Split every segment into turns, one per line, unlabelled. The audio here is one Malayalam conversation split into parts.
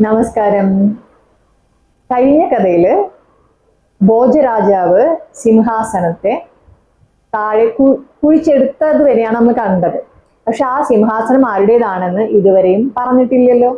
നമസ്കാരം. കഴിഞ്ഞ കഥയില് ഭോജരാജാവ് സിംഹാസനത്തെ താഴെ കുഴിച്ചെടുത്തത് വരെയാണ് നമ്മൾ കണ്ടത്. പക്ഷെ ആ സിംഹാസനം ആരുടേതാണെന്ന് ഇതുവരെയും പറഞ്ഞിട്ടില്ലല്ലോ.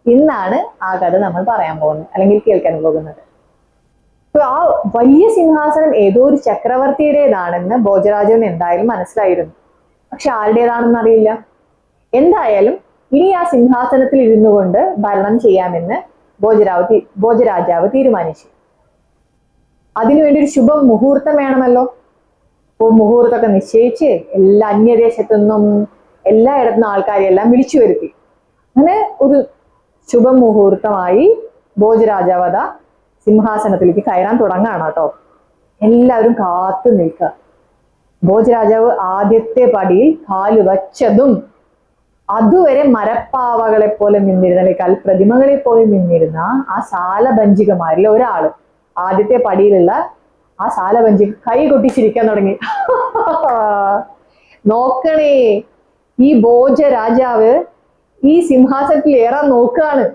ഇന്നാണ് ആ കഥ നമ്മൾ പറയാൻ പോകുന്നത്, അല്ലെങ്കിൽ കേൾക്കാൻ പോകുന്നത്. അപ്പൊ ആ വലിയ സിംഹാസനം ഏതോ ഒരു ചക്രവർത്തിയുടേതാണെന്ന് ഭോജരാജാവിന് എന്തായാലും മനസ്സിലായിരുന്നു. പക്ഷെ ആരുടേതാണെന്ന് അറിയില്ല. എന്തായാലും ഇനി ആ സിംഹാസനത്തിൽ ഇരുന്നു കൊണ്ട് ഭരണം ചെയ്യാമെന്ന് ഭോജരാജാവ് തീരുമാനിച്ചു. അതിനുവേണ്ടി ഒരു ശുഭ മുഹൂർത്തം വേണമല്ലോ. അപ്പോൾ മുഹൂർത്തമൊക്കെ നിശ്ചയിച്ച് എല്ലാ അന്യദേശത്തു നിന്നും എല്ലായിടത്തുനിന്നും ആൾക്കാരെല്ലാം വിളിച്ചു വരുത്തി. അങ്ങനെ ഒരു ശുഭ മുഹൂർത്തമായി ഭോജരാജാവ് അതാ സിംഹാസനത്തിലേക്ക് കയറാൻ തുടങ്ങാണ് കേട്ടോ. എല്ലാവരും കാത്തു നിൽക്കുക. ഭോജരാജാവ് ആദ്യത്തെ പടിയിൽ കാല് വച്ചതും അതുവരെ മരപ്പാവകളെ പോലെ നിന്നിരുന്ന, അല്ലെങ്കിൽ കൽപ്രതിമകളെ പോലെ നിന്നിരുന്ന ആ സാലഭഞ്ജികമാരിൽ ഒരാള് ആദ്യത്തെ പടിയിലുള്ള ആ സാലഭഞ്ജിക കൈ കൊട്ടിച്ചിരിക്കാൻ തുടങ്ങി. നോക്കണേ, ഈ ഭോജരാജാവ് ഈ സിംഹാസനത്തിൽ ഏറാൻ നോക്കുകയാണ്.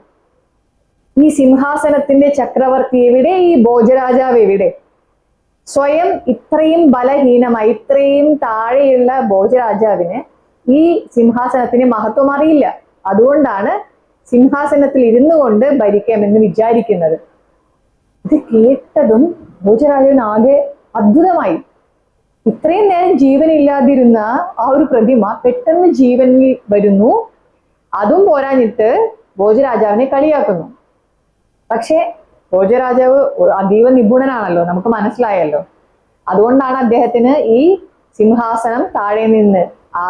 ഈ സിംഹാസനത്തിന്റെ ചക്രവർത്തി എവിടെ? ഈ ഭോജരാജാവ് എവിടെ? സ്വയം ഇത്രയും ബലഹീനമായി ഇത്രയും താഴെയുള്ള ഭോജരാജാവിന് ഈ സിംഹാസനത്തിന് മഹത്വം അറിയില്ല. അതുകൊണ്ടാണ് സിംഹാസനത്തിൽ ഇരുന്നു കൊണ്ട് ഭരിക്കാമെന്ന് വിചാരിക്കുന്നത്. ഇത് കേട്ടതും ഭോജരാജാവിന് ആകെ അത്ഭുതമായി. ഇത്രയും നേരം ജീവനില്ലാതിരുന്ന ആ ഒരു പ്രതിമ പെട്ടെന്ന് ജീവനിൽ വരുന്നു. അതും പോരാഞ്ഞിട്ട് ഭോജരാജാവിനെ കളിയാക്കുന്നു. പക്ഷെ ഭോജരാജാവ് അതീവ നിപുണനാണല്ലോ, നമുക്ക് മനസ്സിലായല്ലോ. അതുകൊണ്ടാണ് അദ്ദേഹത്തിന് ഈ സിംഹാസനം താഴെ നിന്ന് ആ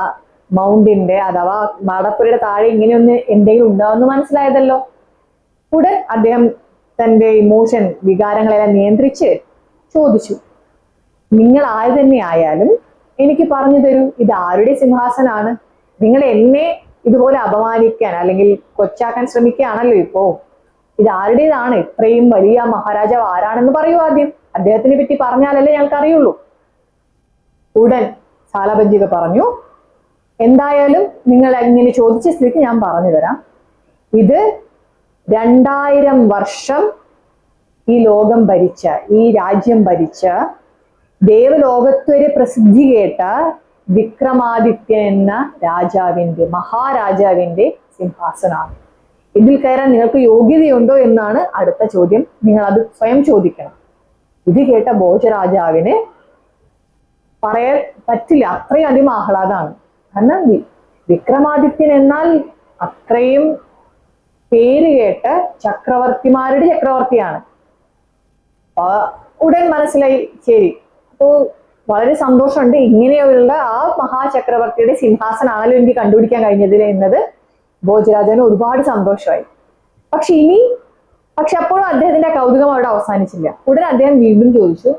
മൗണ്ടിന്റെ അഥവാ മാടപ്പുരയുടെ താഴെ ഇങ്ങനെയൊന്ന് എന്തെങ്കിലും ഉണ്ടാവുമെന്ന് മനസ്സിലായതല്ലോ. ഉടൻ അദ്ദേഹം തന്റെ ഇമോഷൻ വികാരങ്ങളെല്ലാം നിയന്ത്രിച്ച് ചോദിച്ചു, നിങ്ങൾ ആര് തന്നെ ആയാലും എനിക്ക് പറഞ്ഞു തരൂ, ഇത് ആരുടെ സിംഹാസനാണ്? നിങ്ങൾ എന്നെ ഇതുപോലെ അപമാനിക്കാൻ അല്ലെങ്കിൽ കൊച്ചാക്കാൻ ശ്രമിക്കുകയാണല്ലോ ഇപ്പോ. ഇത് ആരുടേതാണ്? ഇത്രയും വലിയ മഹാരാജാവ് ആരാണെന്ന് പറയൂ ആദ്യം. അദ്ദേഹത്തിനെ പറ്റി പറഞ്ഞാലല്ലേ ഞങ്ങൾക്ക് അറിയുള്ളൂ. ഉടൻ സാലഭഞ്ജിക പറഞ്ഞു, എന്തായാലും നിങ്ങൾ ഇങ്ങനെ ചോദിച്ച സ്ഥിതിക്ക് ഞാൻ പറഞ്ഞു തരാം. ഇത് 2000 വർഷം ഈ ലോകം ഭരിച്ച, ഈ രാജ്യം ഭരിച്ച, ദേവലോകത്ത് വരെ പ്രസിദ്ധി കേട്ട വിക്രമാദിത്യൻ എന്ന രാജാവിന്റെ, മഹാരാജാവിന്റെ സിംഹാസനമാണ്. ഇതിൽ കയറാൻ നിങ്ങൾക്ക് യോഗ്യതയുണ്ടോ എന്നാണ് അടുത്ത ചോദ്യം. നിങ്ങൾ അത് സ്വയം ചോദിക്കണം. ഇത് കേട്ട ഭോജരാജാവിന് പറയാൻ പറ്റില്ല, അത്രയും അധികം ആഹ്ലാദമാണ്. കാരണം വിക്രമാദിത്യൻ എന്നാൽ അത്രയും പേര് കേട്ട ചക്രവർത്തിമാരുടെ ചക്രവർത്തിയാണ്. ഉടൻ മനസ്സിലായി, ശരി, അപ്പോ വളരെ സന്തോഷമുണ്ട്, ഇങ്ങനെയുള്ള ആ മഹാചക്രവർത്തിയുടെ സിംഹാസനാണല്ലോ എനിക്ക് കണ്ടുപിടിക്കാൻ കഴിഞ്ഞതിൽ എന്നത് ഭോജരാജാവിന് ഒരുപാട് സന്തോഷമായി. പക്ഷെ അപ്പോഴും അദ്ദേഹത്തിന്റെ കൗതുകം അവിടെ അവസാനിച്ചില്ല. ഉടൻ അദ്ദേഹം വീണ്ടും ചോദിച്ചു,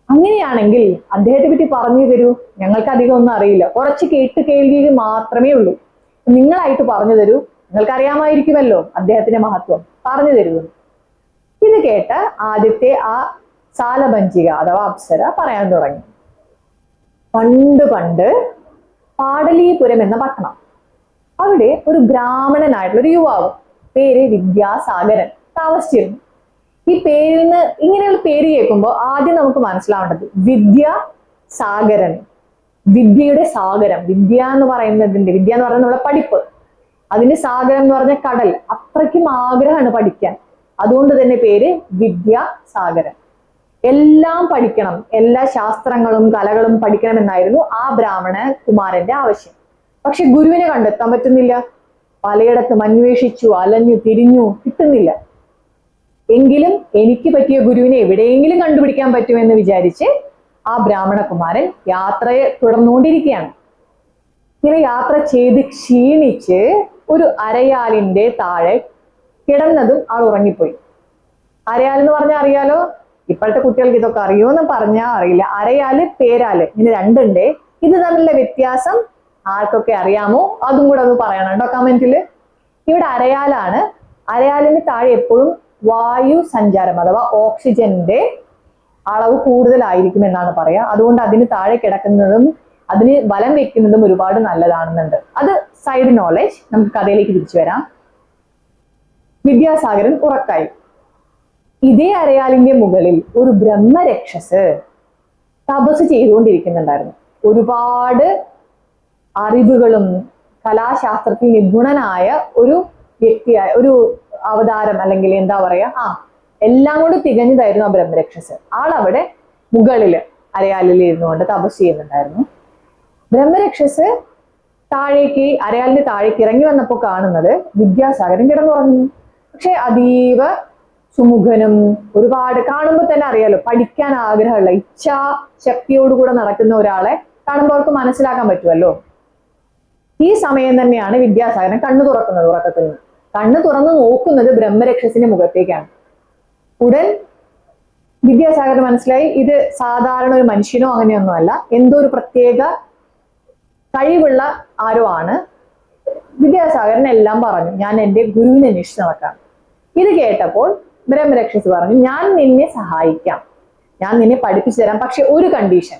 അങ്ങനെയാണെങ്കിൽ അദ്ദേഹത്തെ പറ്റി പറഞ്ഞു തരൂ, ഞങ്ങൾക്ക് അധികം ഒന്നും അറിയില്ല, കുറച്ച് കേൾവി മാത്രമേ ഉള്ളൂ, നിങ്ങളായിട്ട് പറഞ്ഞു തരൂ, നിങ്ങൾക്ക് അറിയാമായിരിക്കുമല്ലോ അദ്ദേഹത്തിന്റെ മഹത്വം, പറഞ്ഞു തരൂ. ഇത് കേട്ട ആദ്യത്തെ ആ സാലഭഞ്ജിക അഥവാ അപ്സര പറയാൻ തുടങ്ങി. പണ്ട് പാടലീപുരം എന്ന പട്ടണം, അവിടെ ഒരു ബ്രാഹ്മണനായിട്ടുള്ള ഒരു യുവാവ് പേര് വിദ്യാസാഗരൻ താമസിച്ചിരുന്നു. ഈ പേരിൽ നിന്ന് ഇങ്ങനെയുള്ള പേര് കേൾക്കുമ്പോൾ ആദ്യം നമുക്ക് മനസ്സിലാവേണ്ടത് വിദ്യാസാഗരൻ, വിദ്യയുടെ സാഗരം. വിദ്യ എന്ന് പറയുന്നത് നമ്മുടെ പഠിപ്പ്, അതിന്റെ സാഗരം എന്ന് പറഞ്ഞ കടൽ. അത്രയ്ക്കും ആഗ്രഹമാണ് പഠിക്കാൻ. അതുകൊണ്ട് തന്നെ പേര് വിദ്യാസാഗരൻ. എല്ലാം പഠിക്കണം, എല്ലാ ശാസ്ത്രങ്ങളും കലകളും പഠിക്കണം എന്നായിരുന്നു ആ ബ്രാഹ്മണ കുമാരന്റെ ആവശ്യം. പക്ഷെ ഗുരുവിനെ കണ്ടെത്താൻ പറ്റുന്നില്ല. പലയിടത്തും അന്വേഷിച്ചു, അലഞ്ഞു തിരിഞ്ഞു, കിട്ടുന്നില്ല. എങ്കിലും എനിക്ക് പറ്റിയ ഗുരുവിനെ എവിടെയെങ്കിലും കണ്ടുപിടിക്കാൻ പറ്റുമെന്ന് വിചാരിച്ച് ആ ബ്രാഹ്മണകുമാരൻ യാത്രയെ തുടർന്നുകൊണ്ടിരിക്കുകയാണ്. ഇങ്ങനെ യാത്ര ചെയ്ത് ക്ഷീണിച്ച് ഒരു അരയാലിന്റെ താഴെ കിടന്നതും ആൾ ഉറങ്ങിപ്പോയി. അരയാൽ എന്ന് പറഞ്ഞാൽ അറിയാലോ, ഇപ്പോഴത്തെ കുട്ടികൾക്ക് ഇതൊക്കെ അറിയുമെന്ന് പറഞ്ഞാൽ അറിയില്ല. അരയാല്, പേരാല്, ഇങ്ങനെ രണ്ടുണ്ട്. ഇത് തമ്മിലുള്ള വ്യത്യാസം ആർക്കൊക്കെ അറിയാമോ അതും കൂടെ ഒന്ന് പറയണം കേട്ടോ കമന്റില്. ഇവിടെ അരയാലാണ്. അരയാലിന് താഴെ എപ്പോഴും വായു സഞ്ചാരം അഥവാ ഓക്സിജന്റെ അളവ് കൂടുതലായിരിക്കും എന്നാണ് പറയാ. അതുകൊണ്ട് അതിന് താഴെ കിടക്കുന്നതും അതിന് വലം വെക്കുന്നതും ഒരുപാട് നല്ലതാണെന്നുണ്ട്. അത് സൈഡ് നോളേജ്. നമുക്ക് കഥയിലേക്ക് തിരിച്ചു വരാം. വിദ്യാസാഗരൻ ഉറക്കായി. ഇതേ അരയാലിന്റെ മുകളിൽ ഒരു ബ്രഹ്മരക്ഷസ് തപസ് ചെയ്തുകൊണ്ടിരിക്കുന്നുണ്ടായിരുന്നു. ഒരുപാട് അറിവുകളും കലാശാസ്ത്രത്തിൽ നിപുണനായ ഒരു വ്യക്തിയായ ഒരു അവതാരം, അല്ലെങ്കിൽ എന്താ പറയാ, എല്ലാം കൊണ്ട് തികഞ്ഞതായിരുന്നു ആ ബ്രഹ്മരക്ഷസ്. ആളവിടെ മുകളില് അരയാലിൽ ഇരുന്നുകൊണ്ട് തപസ് ചെയ്യുന്നുണ്ടായിരുന്നു. ബ്രഹ്മരക്ഷസ് അരയാലിന്റെ താഴേക്ക് ഇറങ്ങി വന്നപ്പോൾ കാണുന്നത് വിദ്യാസാഗരൻ കിടന്നുറങ്ങുന്നു. പക്ഷെ അതീവ സുമുഖനും, ഒരുപാട് കാണുമ്പോൾ തന്നെ അറിയാലോ, പഠിക്കാൻ ആഗ്രഹമുള്ള ഇച്ഛാശക്തിയോടുകൂടെ നടക്കുന്ന ഒരാളെ കാണുമ്പോൾ അവർക്ക് മനസ്സിലാക്കാൻ പറ്റുമല്ലോ. ഈ സമയം തന്നെയാണ് വിദ്യാസാഗരൻ കണ്ണു തുറക്കുന്നത്. ഉറക്കത്തിൽ നിന്ന് കണ്ണു തുറന്നു നോക്കുന്നത് ബ്രഹ്മരക്ഷസിന്റെ മുഖത്തേക്കാണ്. ഉടൻ വിദ്യാസാഗരൻ മനസ്സിലായി, ഇത് സാധാരണ ഒരു മനുഷ്യനോ അങ്ങനെയൊന്നുമല്ല, എന്തോ ഒരു പ്രത്യേക കഴിവുള്ള ആരോ ആണ്. വിദ്യാസാഗരൻ എല്ലാം പറഞ്ഞു, ഞാൻ എൻ്റെ ഗുരുവിനെ അന്വേഷിച്ച് നടക്കാം. ഇത് കേട്ടപ്പോൾ ബ്രഹ്മരക്ഷസ് പറഞ്ഞു, ഞാൻ നിന്നെ സഹായിക്കാം, ഞാൻ നിന്നെ പഠിപ്പിച്ചു തരാം, പക്ഷെ ഒരു കണ്ടീഷൻ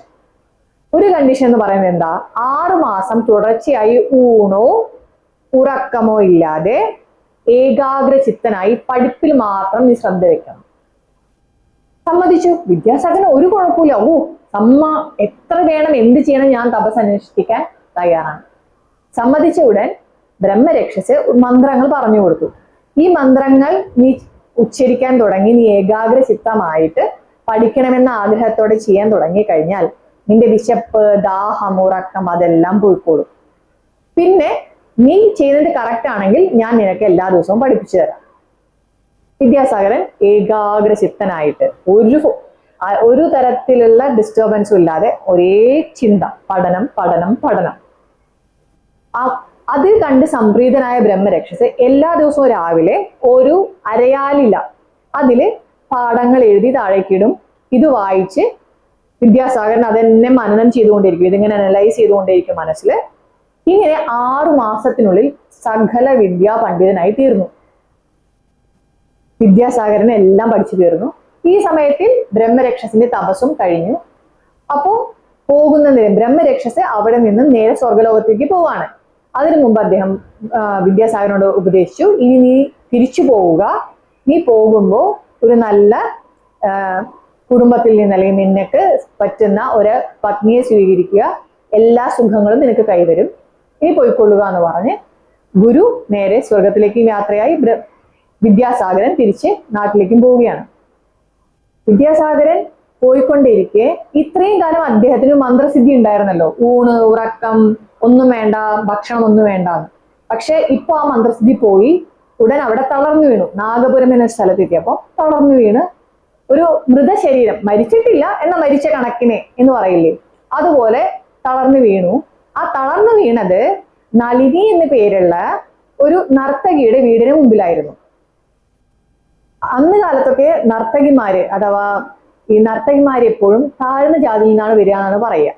എന്ന് പറയുന്നത് എന്താ, 6 മാസം തുടർച്ചയായി ഊണോ ഉറക്കമോ ഇല്ലാതെ ഏകാഗ്രചിത്തനായി പഠിപ്പിൽ മാത്രം നീ ശ്രദ്ധ വെക്കണം. സമ്മതിച്ചു. വിദ്യാസാഗരൻ ഒരു കുഴപ്പമില്ല, എത്ര വേണം, എന്ത് ചെയ്യണം, ഞാൻ തപസ് അനുഷ്ഠിക്കാൻ തയ്യാറാണ്. സമ്മതിച്ച ഉടൻ ബ്രഹ്മരക്ഷസ് മന്ത്രങ്ങൾ പറഞ്ഞു കൊടുത്തു. ഈ മന്ത്രങ്ങൾ നീ ഉച്ചരിക്കാൻ തുടങ്ങി, നീ ഏകാഗ്രചിത്തമായിട്ട് പഠിക്കണമെന്ന ആഗ്രഹത്തോടെ ചെയ്യാൻ തുടങ്ങി കഴിഞ്ഞാൽ നിന്റെ വിശപ്പ്, ദാഹം, ഉറക്കം അതെല്ലാം പോയിക്കോളും. പിന്നെ നീ ചെയ്യുന്നത് കറക്റ്റ് ആണെങ്കിൽ ഞാൻ നിനക്ക് എല്ലാ ദിവസവും പഠിപ്പിച്ചു തരാം. വിദ്യാസാഗരൻ ഏകാഗ്രചിത്തനായിട്ട് ഒരു തരത്തിലുള്ള ഡിസ്റ്റർബൻസും ഇല്ലാതെ ഒരേ ചിന്ത, പഠനം പഠനം പഠനം. അത് കണ്ട് സംപ്രീതനായ ബ്രഹ്മരക്ഷസ് എല്ലാ ദിവസവും രാവിലെ ഒരു അരയാലില അതില് പാഠങ്ങൾ എഴുതി താഴേക്കിടും. ഇത് വായിച്ച് വിദ്യാസാഗരൻ അതെന്നെ മനനം ചെയ്തുകൊണ്ടിരിക്കും, ഇതിങ്ങനെ അനലൈസ് ചെയ്തുകൊണ്ടിരിക്കും മനസ്സിൽ. ഇങ്ങനെ 6 മാസത്തിനുള്ളിൽ സകല വിദ്യാ പണ്ഡിതനായി തീർന്നു. വിദ്യാസാഗരൻ എല്ലാം പഠിച്ചു തീർന്നു. ഈ സമയത്തിൽ ബ്രഹ്മരക്ഷസിന്റെ തപസ്സും കഴിഞ്ഞു. അപ്പോ പോകുന്നതിന് ബ്രഹ്മരക്ഷസ് അവിടെ നിന്ന് നേരെ സ്വർഗലോകത്തേക്ക് പോവാണ്. അതിനു മുമ്പ് അദ്ദേഹം വിദ്യാസാഗരനോട് ഉപദേശിച്ചു, ഇനി നീ തിരിച്ചു പോവുക, നീ പോകുമ്പോൾ ഒരു നല്ല കുടുംബത്തിൽ നിന്ന്, അല്ലെങ്കിൽ നിനക്ക് പറ്റുന്ന ഒരു പത്നിയെ സ്വീകരിക്കുക, എല്ലാ സുഖങ്ങളും നിനക്ക് കൈവരും, ഇനി പോയിക്കൊള്ളുക എന്ന് പറഞ്ഞ് ഗുരു നേരെ സ്വർഗത്തിലേക്ക് യാത്രയായി. വിദ്യാസാഗരൻ തിരിച്ച് നാട്ടിലേക്കും പോവുകയാണ്. വിദ്യാസാഗരൻ പോയിക്കൊണ്ടിരിക്കെ ഇത്രയും കാലം അദ്ദേഹത്തിന് മന്ത്രസിദ്ധി ഉണ്ടായിരുന്നല്ലോ, ഊണ് ഉറക്കം ഒന്നും വേണ്ട, ഭക്ഷണം ഒന്നും വേണ്ട. പക്ഷെ ഇപ്പൊ ആ മന്ത്രസിദ്ധി പോയി. ഉടൻ അവിടെ തളർന്നു വീണു. നാഗപുരം എന്ന സ്ഥലത്തെത്തിയപ്പോ തളർന്നു വീണ് ഒരു മൃതശരീരം, മരിച്ചിട്ടില്ല എന്ന മരിച്ച കണക്കിന് എന്ന് പറയില്ലേ, അതുപോലെ തളർന്നു വീണു. ആ തളർന്നു വീണത് നളിനി എന്ന പേരുള്ള ഒരു നർത്തകിയുടെ വീടിന് മുമ്പിലായിരുന്നു. അന്ന് കാലത്തൊക്കെ നർത്തകിമാര് അഥവാ ഈ നർത്തകിമാര് എപ്പോഴും താഴ്ന്ന ജാതിയിൽ നിന്നാണ് വരിക എന്നാണ് പറയുക.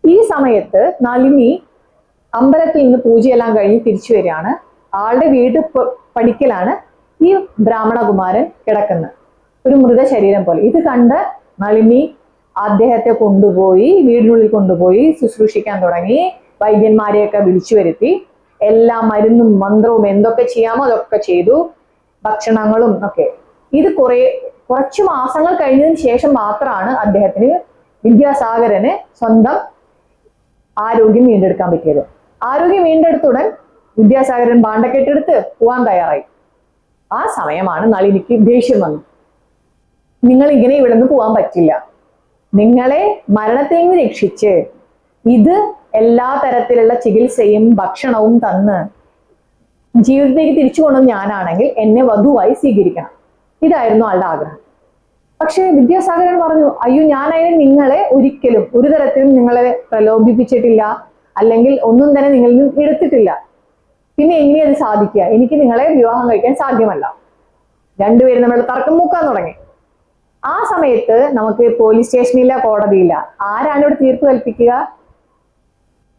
ഈ സമയത്ത് നളിനി അമ്പലത്തിൽ നിന്ന് പൂജയെല്ലാം കഴിഞ്ഞ് തിരിച്ചു വരികയാണ്. ആളുടെ വീട് പടിക്കലാണ് ഈ ബ്രാഹ്മണകുമാരൻ കിടക്കുന്നത്, ഒരു മൃതശരീരം പോലെ. ഇത് കണ്ട് നളിനി അദ്ദേഹത്തെ കൊണ്ടുപോയി വീടിനുള്ളിൽ കൊണ്ടുപോയി ശുശ്രൂഷിക്കാൻ തുടങ്ങി. വൈദ്യന്മാരെയൊക്കെ വിളിച്ചു വരുത്തി എല്ലാ മരുന്നും മന്ത്രവും എന്തൊക്കെ ചെയ്യാമോ അതൊക്കെ ചെയ്തു, ഭക്ഷണങ്ങളും ഒക്കെ. ഇത് കുറച്ചു മാസങ്ങൾ കഴിഞ്ഞതിന് ശേഷം മാത്രമാണ് വിദ്യാസാഗരന് സ്വന്തം ആരോഗ്യം വീണ്ടെടുക്കാൻ പറ്റിയത്. ആരോഗ്യം വീണ്ടെടുത്തുടൻ വിദ്യാസാഗരൻ ഭാണ്ഡക്കെട്ടെടുത്ത് പോവാൻ തയ്യാറായി. ആ സമയമാണ് നളിനിക്ക് ദേഷ്യം വന്നു. നിങ്ങൾ ഇങ്ങനെ ഇവിടെ നിന്ന് പോകാൻ പറ്റില്ല, നിങ്ങളെ മരണത്തിൽ നിന്ന് രക്ഷിച്ച് ഇത് എല്ലാ തരത്തിലുള്ള ചികിത്സയും ഭക്ഷണവും തന്ന് ജീവിതത്തിലേക്ക് തിരിച്ചു കൊണ്ടുവന്ന് ഞാനാണെങ്കിൽ എന്നെ വധുവായി സ്വീകരിക്കണം. ഇതായിരുന്നു ആളുടെ ആഗ്രഹം. പക്ഷെ വിദ്യാസാഗരൻ പറഞ്ഞു, അയ്യോ, ഞാനതിന് നിങ്ങളെ ഒരിക്കലും ഒരു തരത്തിലും നിങ്ങളെ പ്രലോഭിപ്പിച്ചിട്ടില്ല, അല്ലെങ്കിൽ ഒന്നും തന്നെ നിങ്ങളിൽ നിന്നും എടുത്തിട്ടില്ല. പിന്നെ എങ്ങനെയാ അത് സാധിക്കുക? എനിക്ക് നിങ്ങളെ വിവാഹം കഴിക്കാൻ സാധ്യമല്ല. രണ്ടുപേരും തമ്മിലുള്ള തർക്കം മൂക്കാൻ തുടങ്ങി. ആ സമയത്ത് നമുക്ക് പോലീസ് സ്റ്റേഷനില്ല, കോടതിയില്ല. ആരാണ് ഇവിടെ തീർപ്പ് കൽപ്പിക്കുക?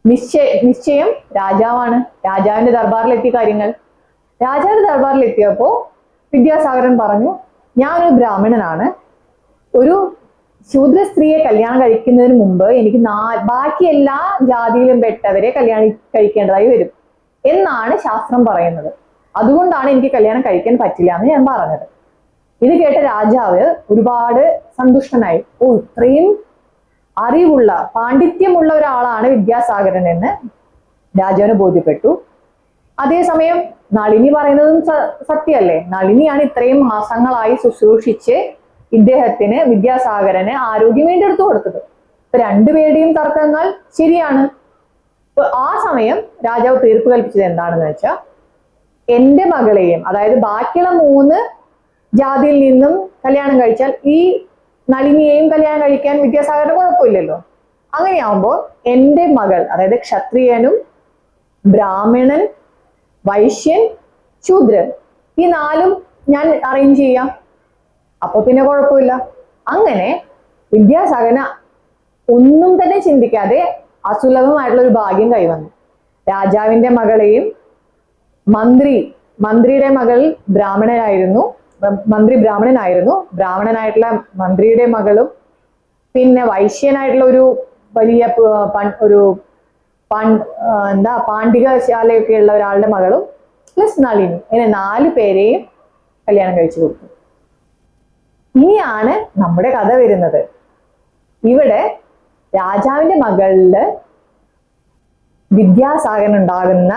നിശ്ചയം രാജാവാണ്. രാജാവിന്റെ ദർബാറിലെത്തിയ കാര്യങ്ങൾ. രാജാവിന്റെ ദർബാറിലെത്തിയപ്പോ വിദ്യാസാഗരൻ പറഞ്ഞു, ഞാനൊരു ബ്രാഹ്മണനാണ്, ഒരു ശൂദ്ര സ്ത്രീയെ കല്യാണം കഴിക്കുന്നതിന് മുമ്പ് എനിക്ക് ബാക്കി എല്ലാ ജാതിയിലും പെട്ടവരെ കല്യാണം കഴിക്കേണ്ടതായി വരും എന്നാണ് ശാസ്ത്രം പറയുന്നത്. അതുകൊണ്ടാണ് എനിക്ക് കല്യാണം കഴിക്കാൻ പറ്റില്ല എന്ന് ഞാൻ പറഞ്ഞത്. ഇത് കേട്ട രാജാവ് ഒരുപാട് സന്തുഷ്ടനായി. ഓ, ഇത്രയും അറിവുള്ള പാണ്ഡിത്യമുള്ള ഒരാളാണ് വിദ്യാസാഗരൻ എന്ന് രാജാവിന് ബോധ്യപ്പെട്ടു. അതേസമയം നളിനി പറയുന്നതും സത്യമല്ലേ. നളിനിയാണ് ഇത്രയും മാസങ്ങളായി ശുശ്രൂഷിച്ച് ഇദ്ദേഹത്തിന് വിദ്യാസാഗരന് ആരോഗ്യം വീണ്ടെടുത്തു കൊടുത്തത്. ഇപ്പൊ രണ്ടുപേരുടെയും തർക്കങ്ങൾ ശരിയാണ്. ഇപ്പൊ ആ സമയം രാജാവ് തീർപ്പ് കൽപ്പിച്ചത് എന്താണെന്ന് വെച്ചാൽ, എന്റെ മകളെയും, അതായത് ബാക്കിയുള്ള 3 ജാതിയിൽ നിന്നും കല്യാണം കഴിച്ചാൽ ഈ നളിനിയെയും കല്യാണം കഴിക്കാൻ വിദ്യാസാഗരന് കുഴപ്പമില്ലല്ലോ. അങ്ങനെയാവുമ്പോൾ എന്റെ മകൾ, അതായത് ക്ഷത്രിയനും ബ്രാഹ്മണൻ വൈശ്യൻ ശൂദ്രൻ, ഈ 4ഉം ഞാൻ അറേഞ്ച് ചെയ്യാം. അപ്പൊ പിന്നെ കുഴപ്പമില്ല. അങ്ങനെ വിദ്യാസാഗരന് ഒന്നും തന്നെ ചിന്തിക്കാതെ അസുലഭമായിട്ടുള്ള ഒരു ഭാഗ്യം കൈവന്നു. രാജാവിന്റെ മകളെയും മന്ത്രിയുടെ മകൾ മന്ത്രി ബ്രാഹ്മണനായിരുന്നു, ബ്രാഹ്മണനായിട്ടുള്ള മന്ത്രിയുടെ മകളും, പിന്നെ വൈശ്യനായിട്ടുള്ള ഒരു വലിയ പാണ്ഡികശാലയൊക്കെ ഉള്ള ഒരാളുടെ മകളും പ്ലസ് നളിനി, ഇങ്ങനെ 4 പേരെയും കല്യാണം കഴിച്ചു കൊടുത്തു. ഇനിയാണ് നമ്മുടെ കഥ വരുന്നത്. ഇവിടെ രാജാവിന്റെ മകളില് വിദ്യാസാഗരൻ ഉണ്ടാകുന്ന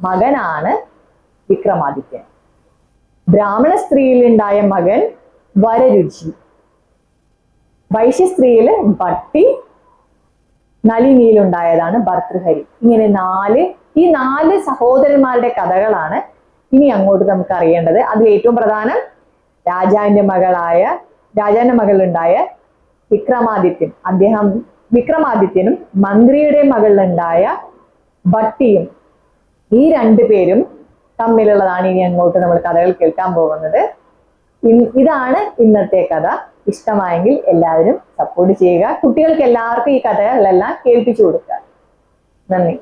മകനാണ് വിക്രമാദിത്യൻ. ബ്രാഹ്മണ സ്ത്രീയിൽ ഉണ്ടായ മകൻ വരരുചി, വൈശ്യ ഭട്ടി, നളിനിയിലുണ്ടായതാണ് ഭർതൃഹരി. ഇങ്ങനെ ഈ 4 സഹോദരന്മാരുടെ കഥകളാണ് ഇനി അങ്ങോട്ട് നമുക്ക് അറിയേണ്ടത്. അതിൽ ഏറ്റവും പ്രധാനം രാജാവിന്റെ മകളുണ്ടായ വിക്രമാദിത്യനും മന്ത്രിയുടെ മകളിലുണ്ടായ ഭട്ടിയും, ഈ 2 പേരും തമ്മിലുള്ളതാണ് ഇനി അങ്ങോട്ട് നമ്മൾ കഥകൾ കേൾക്കാൻ പോകുന്നത്. ഇതാണ് ഇന്നത്തെ കഥ. ഇഷ്ടമായെങ്കിൽ എല്ലാവരും സപ്പോർട്ട് ചെയ്യുക. കുട്ടികൾക്ക് എല്ലാവർക്കും ഈ കഥകളെല്ലാം കേൾപ്പിച്ചു കൊടുക്കുക. നന്ദി.